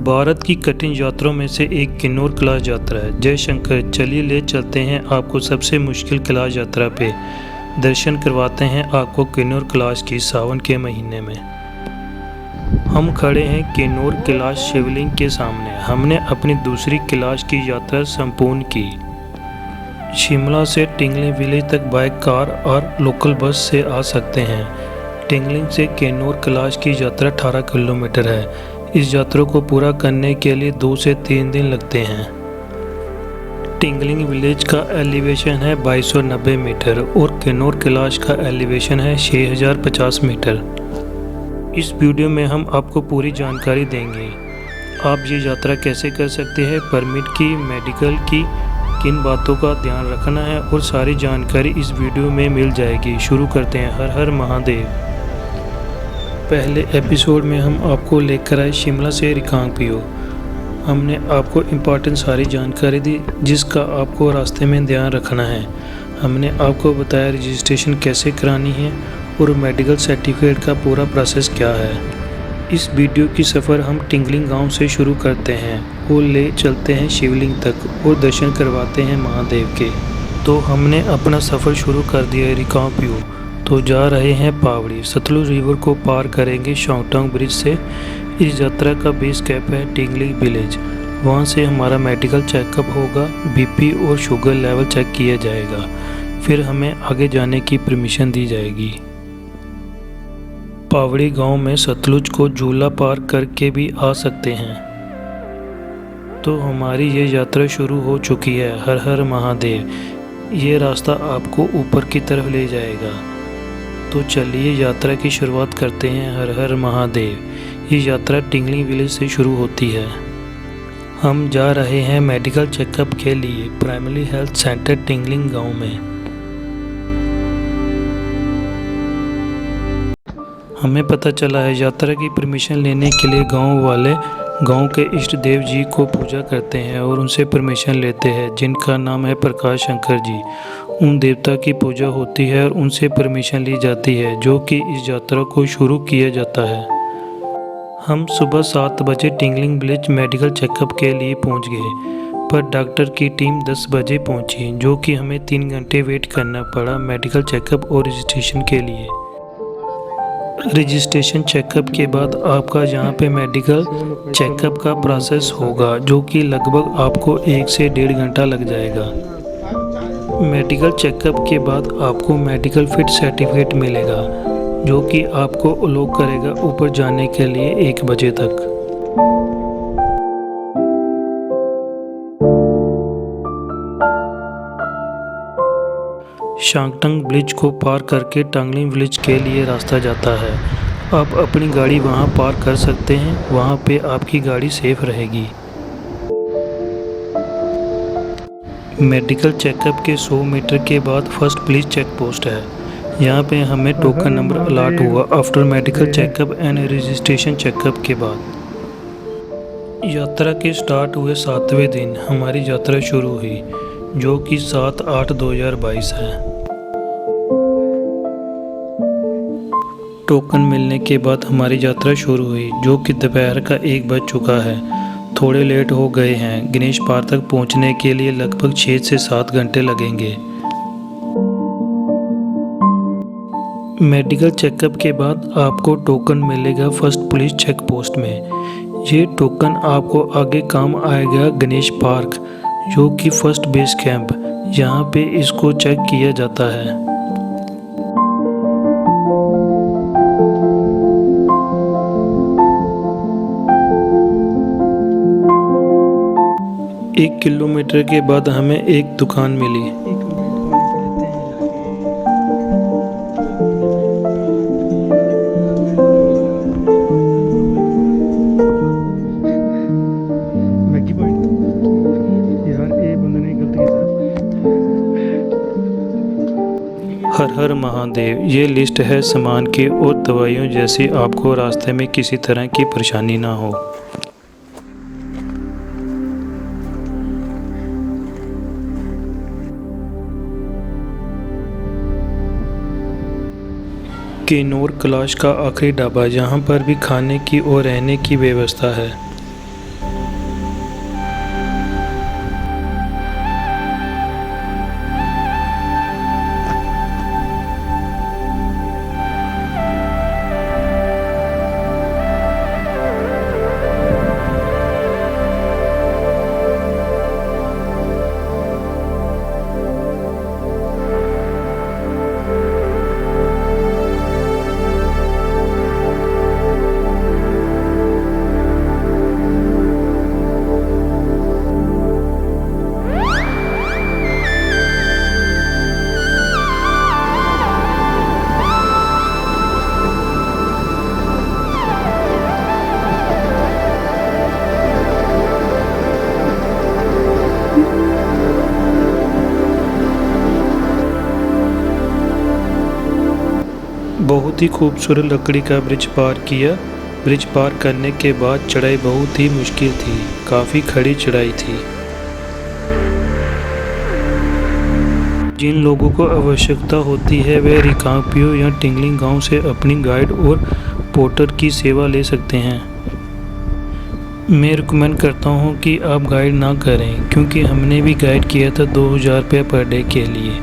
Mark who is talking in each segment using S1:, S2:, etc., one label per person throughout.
S1: भारत की कठिन यात्राओं में से एक किन्नौर कैलाश यात्रा है। जयशंकर, चलिए ले चलते हैं आपको सबसे मुश्किल कैलाश यात्रा पे। दर्शन करवाते हैं आपको किन्नौर कैलाश की सावन के महीने में। हम खड़े हैं किन्नौर कैलाश शिवलिंग के सामने। हमने अपनी दूसरी कैलाश की यात्रा संपूर्ण की। शिमला से टिंगलिंग विलेज तक बाइक, कार और लोकल बस से आ सकते हैं। टिंगलिंग से किन्नौर कैलाश की यात्रा 18 किलोमीटर है। इस यात्रा को पूरा करने के लिए 2 से 3 दिन लगते हैं। टिंगलिंग विलेज का एलिवेशन है 2290 मीटर और किन्नौर कैलाश का एलिवेशन है 6050 मीटर। इस वीडियो में हम आपको पूरी जानकारी देंगे। आप ये यात्रा कैसे कर सकते हैं, परमिट की, मेडिकल की, किन बातों का ध्यान रखना है और सारी जानकारी इस वीडियो में मिल जाएगी। शुरू करते हैं। हर हर महादेव। पहले एपिसोड में हम आपको लेकर आए शिमला से रिकांगपिओ। हमने आपको इम्पोर्टेंट सारी जानकारी दी जिसका आपको रास्ते में ध्यान रखना है। हमने आपको बताया रजिस्ट्रेशन कैसे करानी है और मेडिकल सर्टिफिकेट का पूरा प्रोसेस क्या है। इस वीडियो की सफ़र हम टिंगलिंग गांव से शुरू करते हैं और ले चलते हैं शिवलिंग तक और दर्शन करवाते हैं महादेव के। तो हमने अपना सफ़र शुरू कर दिया है रिकांगपिओ। तो जा रहे हैं पावड़ी। सतलुज रिवर को पार करेंगे शॉन्गटोंग ब्रिज से। इस यात्रा का बेस कैंप है टिंगलिंग विलेज। वहां से हमारा मेडिकल चेकअप होगा, बीपी और शुगर लेवल चेक किया जाएगा। फिर हमें आगे जाने की परमिशन दी जाएगी। पावड़ी गांव में सतलुज को झूला पार करके भी आ सकते हैं। तो हमारी ये यात्रा शुरू हो चुकी है। हर हर महादेव। ये रास्ता आपको ऊपर की तरफ ले जाएगा। तो चलिए यात्रा की शुरुआत करते हैं। हर हर महादेव। ये यात्रा टिंगलिंग विलेज से शुरू होती है। हम जा रहे हैं मेडिकल चेकअप के लिए प्राइमरी हेल्थ सेंटर टिंगलिंग गांव में। हमें पता चला है यात्रा की परमिशन लेने के लिए गांव वाले गांव के इष्ट देव जी को पूजा करते हैं और उनसे परमिशन लेते हैं, जिनका नाम है प्रकाश शंकर जी। उन देवता की पूजा होती है और उनसे परमिशन ली जाती है, जो कि इस यात्रा को शुरू किया जाता है। हम सुबह 7 बजे टिंगलिंग विलेज मेडिकल चेकअप के लिए पहुंच गए, पर डॉक्टर की टीम 10 बजे पहुंची, जो कि हमें 3 घंटे वेट करना पड़ा मेडिकल चेकअप और रजिस्ट्रेशन के लिए। रजिस्ट्रेशन चेकअप के बाद आपका यहाँ पे मेडिकल चेकअप का प्रोसेस होगा, जो कि लगभग आपको 1 से 1.5 घंटा लग जाएगा। मेडिकल चेकअप के बाद आपको मेडिकल फिट सर्टिफिकेट मिलेगा, जो कि आपको अलाउ करेगा ऊपर जाने के लिए 1 बजे तक। शॉन्गटोंग ब्रिज को पार करके टिंगलिंग विलेज के लिए रास्ता जाता है। आप अपनी गाड़ी वहां पार्क कर सकते हैं। वहां पे आपकी गाड़ी सेफ रहेगी। मेडिकल चेकअप के 100 मीटर के बाद फर्स्ट पुलिस चेक पोस्ट है। यहाँ पे हमें टोकन नंबर अलाट हुआ after medical checkup and registration checkup के बाद। यात्रा के स्टार्ट हुए 7वें दिन हमारी यात्रा शुरू हुई, जो कि 7/8/2022 है। टोकन मिलने के बाद हमारी यात्रा शुरू हुई, जो कि दोपहर का 1 बज चुका है। थोड़े लेट हो गए हैं। गणेश पार्क तक पहुंचने के लिए लगभग 6 से 7 घंटे लगेंगे। मेडिकल चेकअप के बाद आपको टोकन मिलेगा फर्स्ट पुलिस चेक पोस्ट में। ये टोकन आपको आगे काम आएगा गणेश पार्क, जो कि फर्स्ट बेस कैंप। यहाँ पे इसको चेक किया जाता है। एक किलोमीटर के बाद हमें एक दुकान मिली। हर हर महादेव। ये लिस्ट है सामान की और दवाइयों जैसी आपको रास्ते में किसी तरह की परेशानी ना हो। किन्नौर कैलाश का आखिरी ढाबा, जहाँ पर भी खाने की और रहने की व्यवस्था है। बहुत ही खूबसूरत लकड़ी का ब्रिज पार किया। ब्रिज पार करने के बाद चढ़ाई बहुत ही मुश्किल थी, काफ़ी खड़ी चढ़ाई थी। जिन लोगों को आवश्यकता होती है वे रिकांगपिओ या टिंगलिंग गांव से अपनी गाइड और पोर्टर की सेवा ले सकते हैं। मैं रिकमेंड करता हूं कि आप गाइड ना करें, क्योंकि हमने भी गाइड किया था 2000 रुपये पर डे के लिए।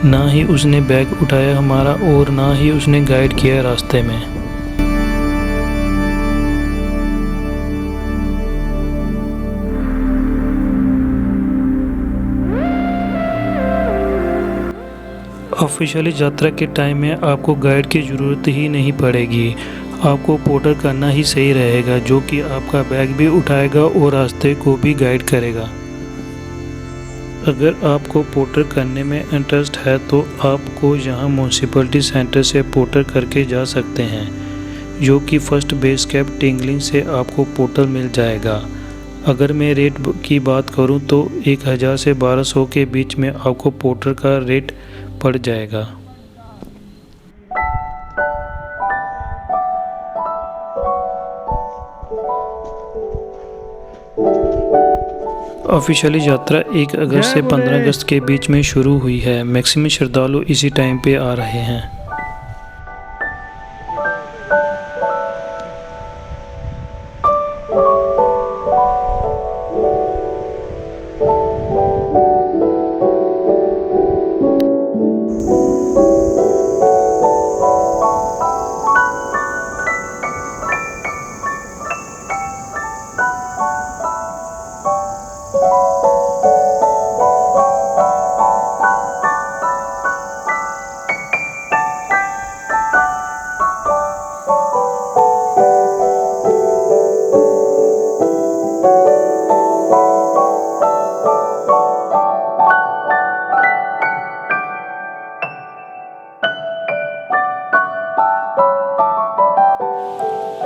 S1: ना ही उसने बैग उठाया हमारा और ना ही उसने गाइड किया रास्ते में। ऑफिशियली यात्रा के टाइम में आपको गाइड की ज़रूरत ही नहीं पड़ेगी। आपको पोर्टर करना ही सही रहेगा, जो कि आपका बैग भी उठाएगा और रास्ते को भी गाइड करेगा। अगर आपको पोर्टर करने में इंटरेस्ट है तो आपको यहाँ म्यूनसिपलिटी सेंटर से पोर्टर करके जा सकते हैं, जो कि फर्स्ट बेस कैंप टिंगलिंग से आपको पोर्टर मिल जाएगा। अगर मैं रेट की बात करूं तो 1000 से 1200 के बीच में आपको पोर्टर का रेट पड़ जाएगा। ऑफिशियली यात्रा 1 अगस्त से 15 अगस्त के बीच में शुरू हुई है। मैक्सिमम श्रद्धालु इसी टाइम पे आ रहे हैं।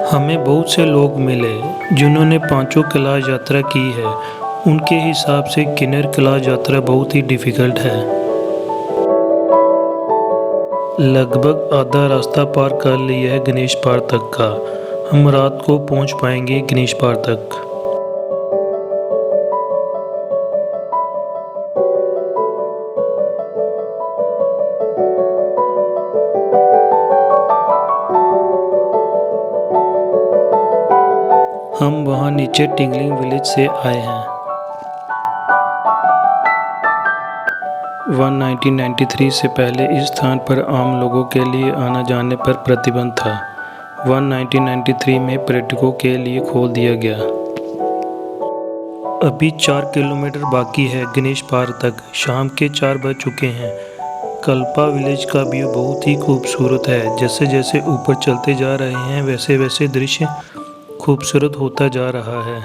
S1: हमें बहुत से लोग मिले जिन्होंने पांचों कैलाश यात्रा की है। उनके हिसाब से किन्नर कैलाश यात्रा बहुत ही डिफ़िकल्ट है। लगभग आधा रास्ता पार कर लिया है गणेश पार तक का। हम रात को पहुंच पाएंगे गणेश पार तक। हम वहाँ नीचे टिंगलिंग विलेज से आए हैं। 1993 से पहले इस स्थान पर आम लोगों के लिए आना जाने पर प्रतिबंध था। 1993 में पर्यटकों के लिए खोल दिया गया। अभी 4 किलोमीटर बाकी है गणेश पार तक। शाम के 4 बज चुके हैं। कल्पा विलेज का व्यू बहुत ही खूबसूरत है। जैसे जैसे ऊपर चलते जा रहे हैं वैसे वैसे दृश्य खूबसूरत होता जा रहा है।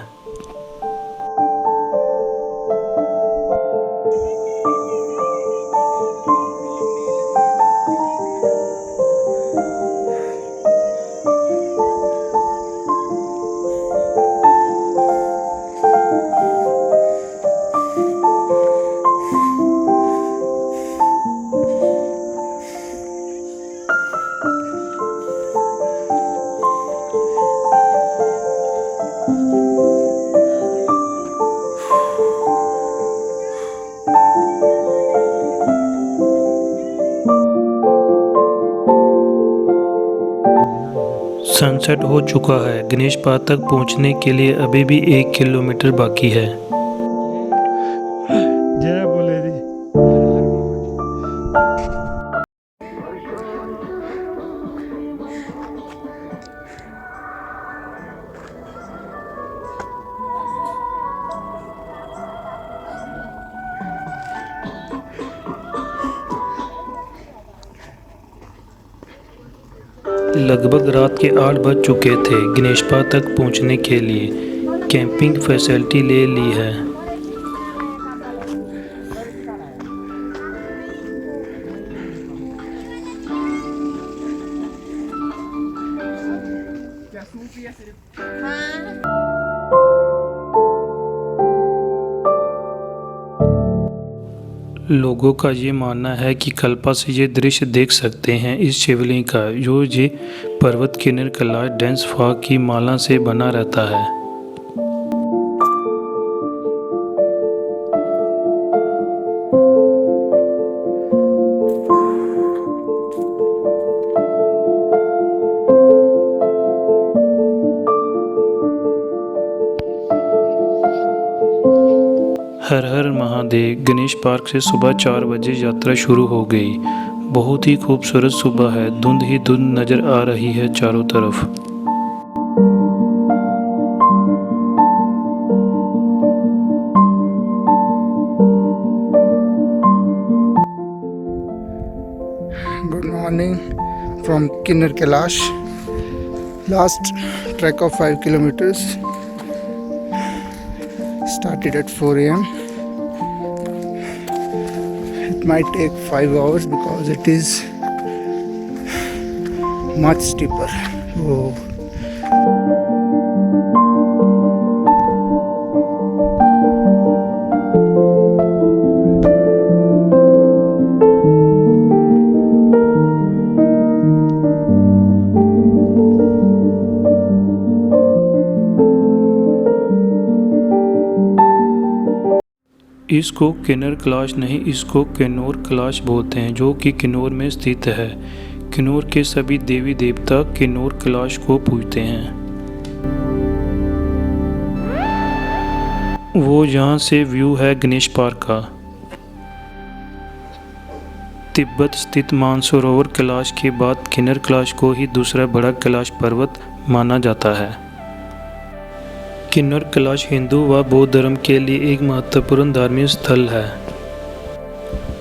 S1: सनसेट हो चुका है। गणेश पार तक पहुंचने के लिए अभी भी 1 किलोमीटर बाकी है।
S2: जय बोले दी।
S1: लगभग रात के 8 बज चुके थे। गणेश पार तक पहुंचने के लिए कैंपिंग फैसिलिटी ले ली है। लोगों का ये मानना है कि कल्पा से ये दृश्य देख सकते हैं इस शिवलिंग का, जो ये पर्वत किन्नर कैलाश डेंस फॉग की माला से बना रहता है। हर हर महादेव। गणेश पार्क से सुबह 4 बजे यात्रा शुरू हो गई। बहुत ही खूबसूरत सुबह है, धुंध ही धुंध नज़र आ रही है चारों तरफ।
S2: Good morning from Kinnar Kailash. Last trek of 5 kilometers. Started at 4 a.m. It might take 5 hours because it is much steeper. Oh.
S1: इसको किन्नर कैलाश नहीं, इसको किन्नौर कैलाश बोलते हैं, जो कि किन्नौर में स्थित है। किन्नौर के सभी देवी देवता किन्नौर कैलाश को पूजते हैं। वो यहाँ से व्यू है गणेश पार्क का। तिब्बत स्थित मानसरोवर कैलाश के बाद किन्नर कैलाश को ही दूसरा बड़ा कैलाश पर्वत माना जाता है। किन्नर कैलाश हिंदू व बौद्ध धर्म के लिए एक महत्वपूर्ण धार्मिक स्थल है।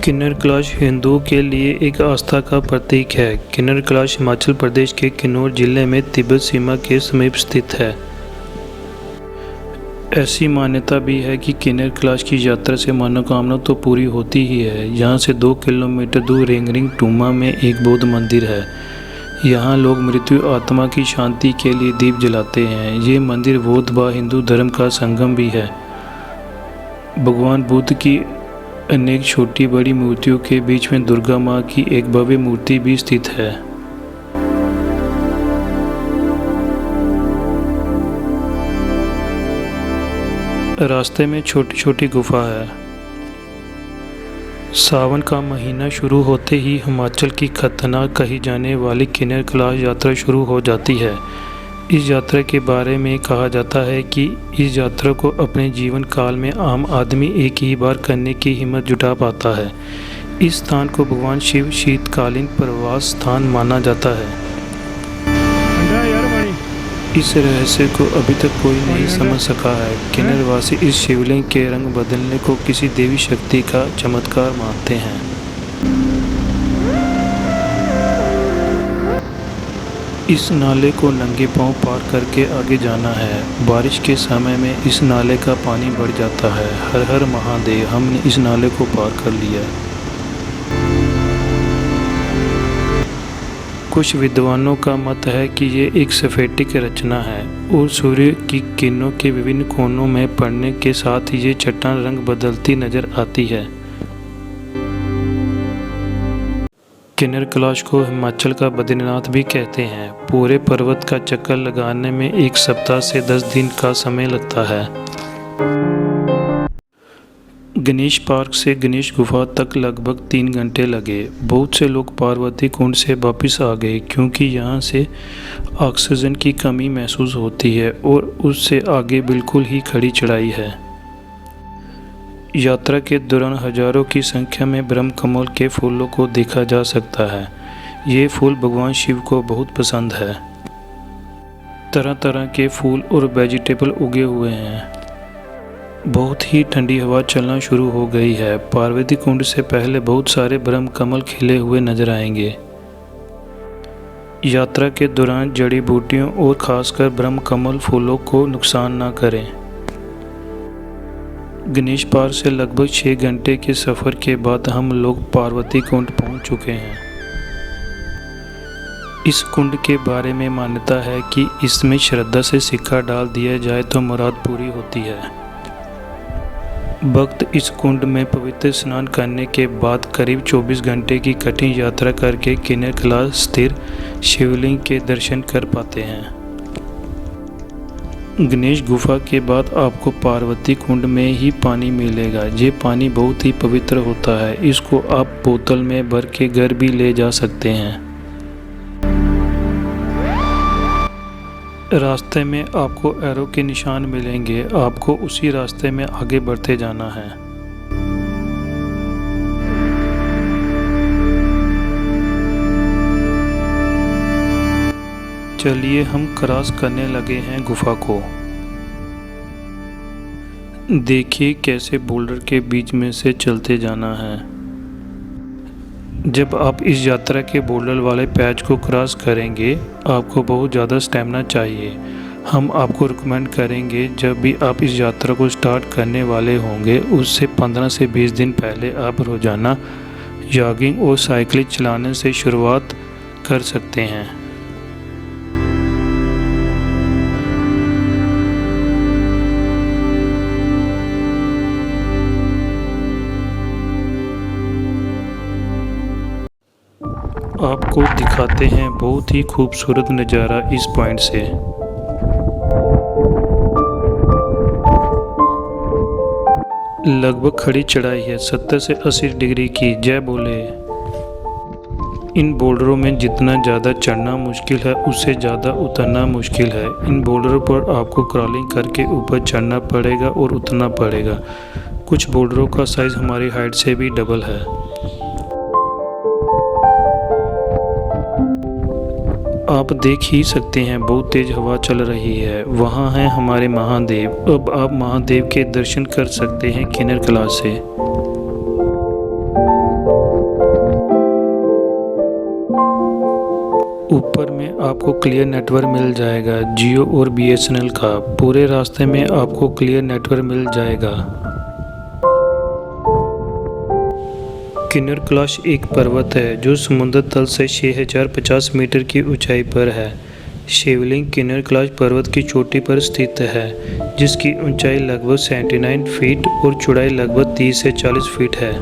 S1: किन्नर कैलाश हिंदुओं के लिए एक आस्था का प्रतीक है। किन्नर कैलाश हिमाचल प्रदेश के किन्नौर जिले में तिब्बत सीमा के समीप स्थित है। ऐसी मान्यता भी है कि किन्नर कैलाश की यात्रा से मनोकामना तो पूरी होती ही है। यहाँ से 2 किलोमीटर दूर रेंगरिंग टूमा में एक बौद्ध मंदिर है। यहाँ लोग मृत्यु आत्मा की शांति के लिए दीप जलाते हैं। ये मंदिर बौद्ध व हिंदू धर्म का संगम भी है। भगवान बुद्ध की अनेक छोटी बड़ी मूर्तियों के बीच में दुर्गा माँ की एक भव्य मूर्ति भी स्थित है। रास्ते में छोटी छोटी गुफा है। सावन का महीना शुरू होते ही हिमाचल की खतरनाक कही जाने वाली किन्नर कैलाश यात्रा शुरू हो जाती है। इस यात्रा के बारे में कहा जाता है कि इस यात्रा को अपने जीवन काल में आम आदमी एक ही बार करने की हिम्मत जुटा पाता है। इस स्थान को भगवान शिव शीतकालीन प्रवास स्थान माना जाता है। इस रहस्य को अभी तक कोई नहीं समझ सका है। किन्नर वासी इस शिवलिंग के रंग बदलने को किसी देवी शक्ति का चमत्कार मानते हैं। इस नाले को नंगे पांव पार करके आगे जाना है। बारिश के समय में इस नाले का पानी बढ़ जाता है। हर हर महादेव। हमने इस नाले को पार कर लिया। कुछ विद्वानों का मत है कि ये एक सफेटिक रचना है और सूर्य की किरणों के विभिन्न कोनों में पड़ने के साथ ही ये चट्टान रंग बदलती नजर आती है। किन्नर कैलाश को हिमाचल का बद्रीनाथ भी कहते हैं। पूरे पर्वत का चक्कर लगाने में 1 सप्ताह से 10 दिन का समय लगता है। गणेश पार्क से गणेश गुफा तक लगभग 3 घंटे लगे। बहुत से लोग पार्वती कुंड से वापस आ गए क्योंकि यहाँ से ऑक्सीजन की कमी महसूस होती है और उससे आगे बिल्कुल ही खड़ी चढ़ाई है। यात्रा के दौरान हजारों की संख्या में ब्रह्म कमल के फूलों को देखा जा सकता है। ये फूल भगवान शिव को बहुत पसंद है। तरह तरह के फूल और वेजिटेबल उगे हुए हैं। बहुत ही ठंडी हवा चलना शुरू हो गई है। पार्वती कुंड से पहले बहुत सारे ब्रह्म कमल खिले हुए नजर आएंगे। यात्रा के दौरान जड़ी बूटियों और खासकर ब्रह्म कमल फूलों को नुकसान ना करें। गणेश पार्क से लगभग 6 घंटे के सफ़र के बाद हम लोग पार्वती कुंड पहुंच चुके हैं। इस कुंड के बारे में मान्यता है कि इसमें श्रद्धा से सिक्का डाल दिया जाए तो मुराद पूरी होती है। भक्त इस कुंड में पवित्र स्नान करने के बाद करीब 24 घंटे की कठिन यात्रा करके किन्नर कैलाश स्थिर शिवलिंग के दर्शन कर पाते हैं। गणेश गुफा के बाद आपको पार्वती कुंड में ही पानी मिलेगा। ये पानी बहुत ही पवित्र होता है। इसको आप बोतल में भर के घर भी ले जा सकते हैं। रास्ते में आपको एरो के निशान मिलेंगे। आपको उसी रास्ते में आगे बढ़ते जाना है। चलिए हम क्रॉस करने लगे हैं गुफा को। देखिए कैसे बोल्डर के बीच में से चलते जाना है। जब आप इस यात्रा के बोल्डर वाले पैच को क्रॉस करेंगे आपको बहुत ज़्यादा स्टैमिना चाहिए। हम आपको रिकमेंड करेंगे जब भी आप इस यात्रा को स्टार्ट करने वाले होंगे उससे 15 से 20 दिन पहले आप रोज़ाना जॉगिंग और साइकिल चलाने से शुरुआत कर सकते हैं। आपको दिखाते हैं बहुत ही खूबसूरत नज़ारा इस पॉइंट से। लगभग खड़ी चढ़ाई है 70 से 80 डिग्री की। जय बोले। इन बोल्डरों में जितना ज़्यादा चढ़ना मुश्किल है उससे ज़्यादा उतरना मुश्किल है। इन बोल्डरों पर आपको क्रॉलिंग करके ऊपर चढ़ना पड़ेगा और उतरना पड़ेगा। कुछ बोल्डरों का साइज़ हमारी हाइट से भी डबल है। आप देख ही सकते हैं बहुत तेज हवा चल रही है। वहाँ हैं हमारे महादेव। अब आप महादेव के दर्शन कर सकते हैं किन्नर कैलाश से। ऊपर में आपको क्लियर नेटवर्क मिल जाएगा जियो और BSNL का। पूरे रास्ते में आपको क्लियर नेटवर्क मिल जाएगा। किन्नर कैलाश एक पर्वत है जो समुद्र तल से 6050 मीटर की ऊंचाई पर है। शिवलिंग किन्नर कैलाश पर्वत की चोटी पर स्थित है जिसकी ऊंचाई लगभग 79 फीट और चौड़ाई लगभग 30 से 40 फीट है।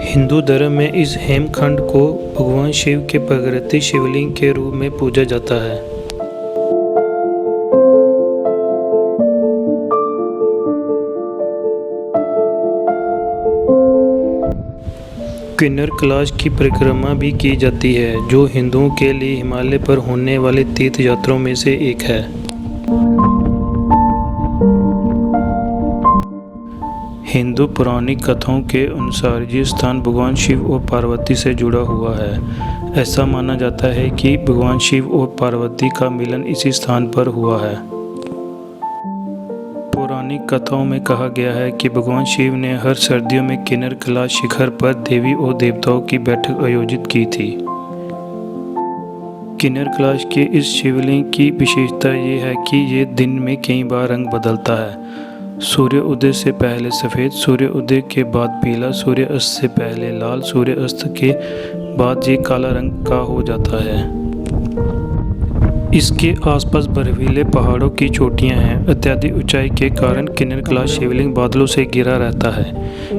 S1: हिंदू धर्म में इस हेमखंड को भगवान शिव के प्राकृतिक शिवलिंग के रूप में पूजा जाता है। किन्नर कैलाश की परिक्रमा भी की जाती है जो हिंदुओं के लिए हिमालय पर होने वाले तीर्थ यात्राओं में से एक है। हिंदू पौराणिक कथाओं के अनुसार ये स्थान भगवान शिव और पार्वती से जुड़ा हुआ है। ऐसा माना जाता है कि भगवान शिव और पार्वती का मिलन इसी स्थान पर हुआ है। पौराणिक कथाओं में कहा गया है कि भगवान शिव ने हर सर्दियों में किन्नर कैलाश शिखर पर देवी और देवताओं की बैठक आयोजित की थी। किन्नर कैलाश के इस शिवलिंग की विशेषता ये है कि ये दिन में कई बार रंग बदलता है। सूर्य उदय से पहले सफ़ेद, सूर्य उदय के बाद पीला, सूर्य अस्त से पहले लाल, सूर्य अस्त के बाद ये काला रंग का हो जाता है। इसके आसपास बर्फीले पहाड़ों की चोटियां हैं। अत्यधिक ऊंचाई के कारण किन्नर कैलाश शिवलिंग बादलों से घिरा रहता है।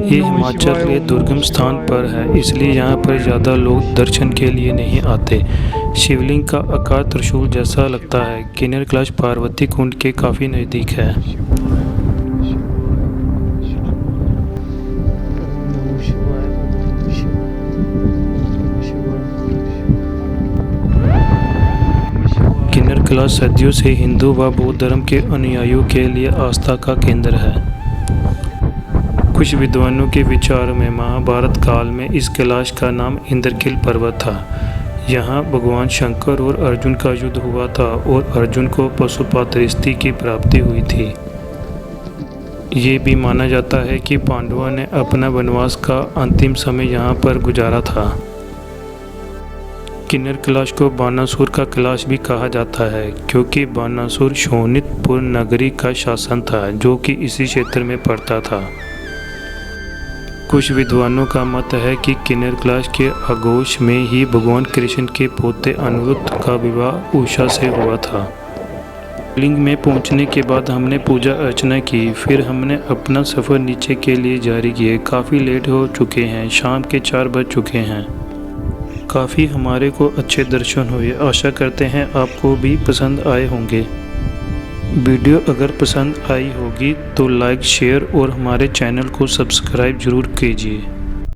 S1: ये हिमाचल के दुर्गम स्थान पर है इसलिए यहाँ पर ज़्यादा लोग दर्शन के लिए नहीं आते। शिवलिंग का आकार त्रिशूल जैसा लगता है। किन्नर कैलाश पार्वती कुंड के काफ़ी नज़दीक है। किन्नर कैलाश सदियों से हिंदू व बौद्ध धर्म के अनुयायियों के लिए आस्था का केंद्र है। कुछ विद्वानों के विचार में महाभारत काल में इस कैलाश का नाम इंद्रकील पर्वत था। यहाँ भगवान शंकर और अर्जुन का युद्ध हुआ था और अर्जुन को पशुपात्रस्ती की प्राप्ति हुई थी। ये भी माना जाता है कि पांडवों ने अपना वनवास का अंतिम समय यहाँ पर गुजारा था। किन्नर कैलाश को बानासुर का कैलाश भी कहा जाता है क्योंकि बानासुर शोणितपुर नगरी का शासन था जो कि इसी क्षेत्र में पड़ता था। कुछ विद्वानों का मत है कि किन्नर कैलाश के आगोश में ही भगवान कृष्ण के पोते अनिरुद्ध का विवाह उषा से हुआ था। लिंग में पहुंचने के बाद हमने पूजा अर्चना की, फिर हमने अपना सफ़र नीचे के लिए जारी किए। काफ़ी लेट हो चुके हैं, शाम के 4 बज चुके हैं। काफ़ी हमारे को अच्छे दर्शन हुए। आशा करते हैं आपको भी पसंद आए होंगे। वीडियो अगर पसंद आई होगी तो लाइक, शेयर और हमारे चैनल को सब्सक्राइब ज़रूर कीजिए।